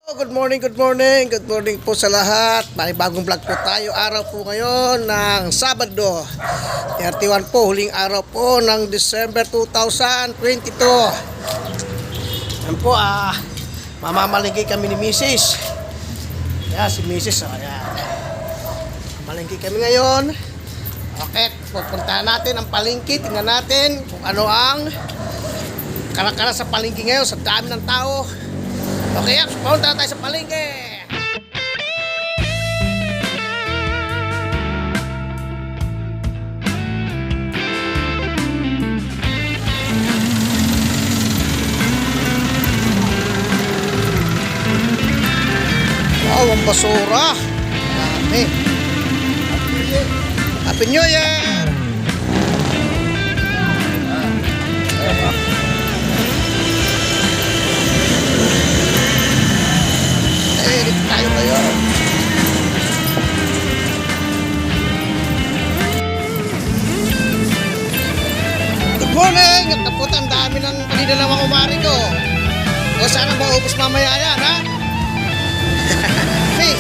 Good morning, good morning, good morning po sa lahat. May bagong vlog po tayo. Araw po ngayon ng Sabado 31 po, huling araw po ng December 2022. Yan po, mamamalingki kami ni Mrs. Yan, si Mrs. Ayan. Malingki kami ngayon. Okay, pupuntahan natin ang palingki. Tingnan natin kung ano ang kara-kara sa palingki ngayon sa dami ng tao. Okay, punta tayo sa palengke. Wow, ang basura. Dami. Happy New Year! Edit tayo ngayon. Good morning! At tapos ang dami ng panindalang kumari ko. O sana maubos mamaya yan, ha? Hey!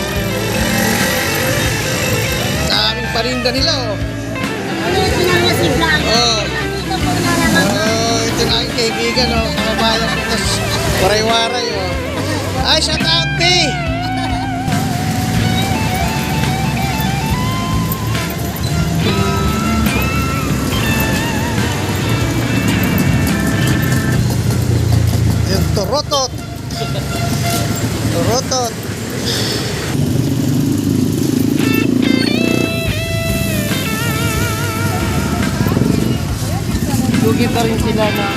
Daming paninda nila, oh. Ano ito na nga si Blanca? Oh. Nandito po na naman. Oh, ito na ang kaibigan, oh. Kababayan ko. Tapos waray-waray, oh. Ay, shout out, T! Yung turotot. Turotot. Lugi pa rin sila na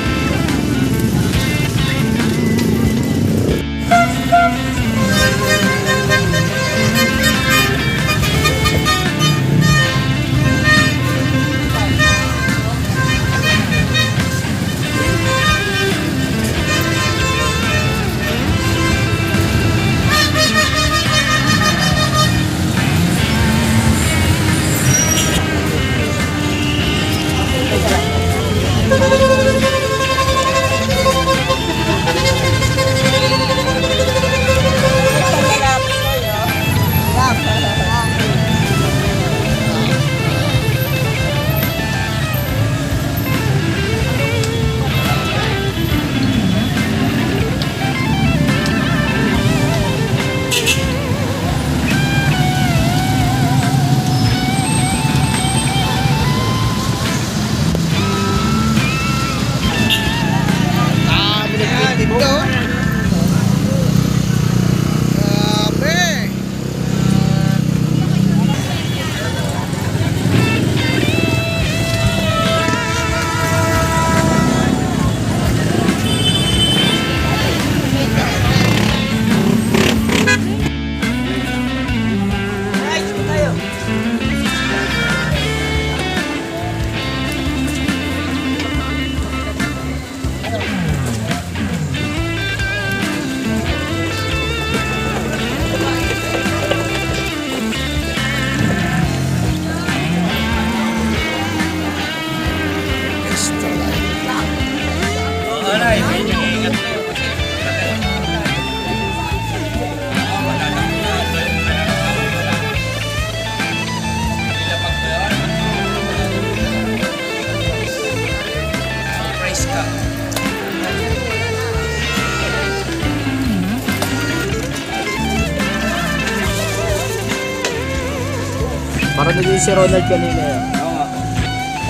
para naging si Ronald kanina yan. Oo nga.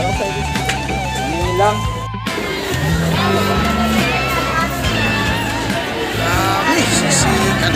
Ano sa iyo? Ano lang? Dami, sisikan.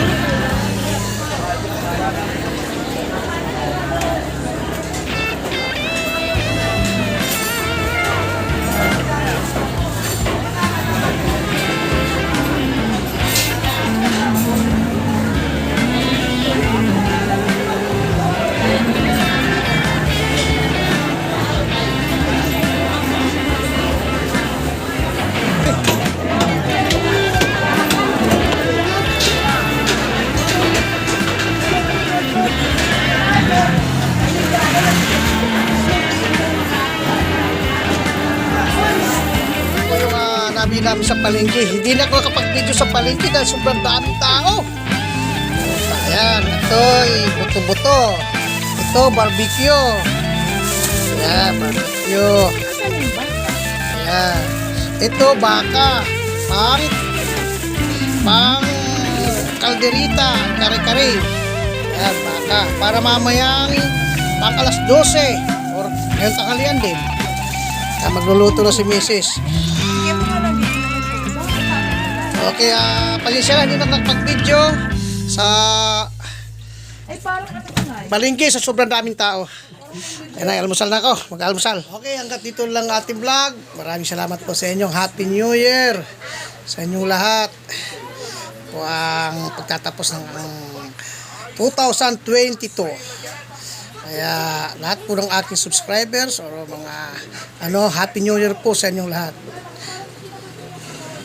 namin sa palengke. Hindi na ako nakapag-video sa palengke dahil sobrang daming tao. buto-buto. Ito, barbecue. Ayan, barbecue. Ayan. Ito, baka. Pang kalderita, kare-kare. Ayan, baka. Para mamayang pang alas 12. Or ngayon tanghalian din. Ayan, magluluto na si Mrs. Okay, pasensya na, hindi na nagpag-video sa palengke sa sobrang daming tao. Ayan na, almusal na ako. Mag-almusal. Okay, hanggat dito lang ating vlog. Maraming salamat po sa inyong Happy New Year. Sa inyong lahat. Po ang pagtatapos ng 2022. Kaya lahat po ng aking subscribers o mga Happy New Year po sa inyong lahat.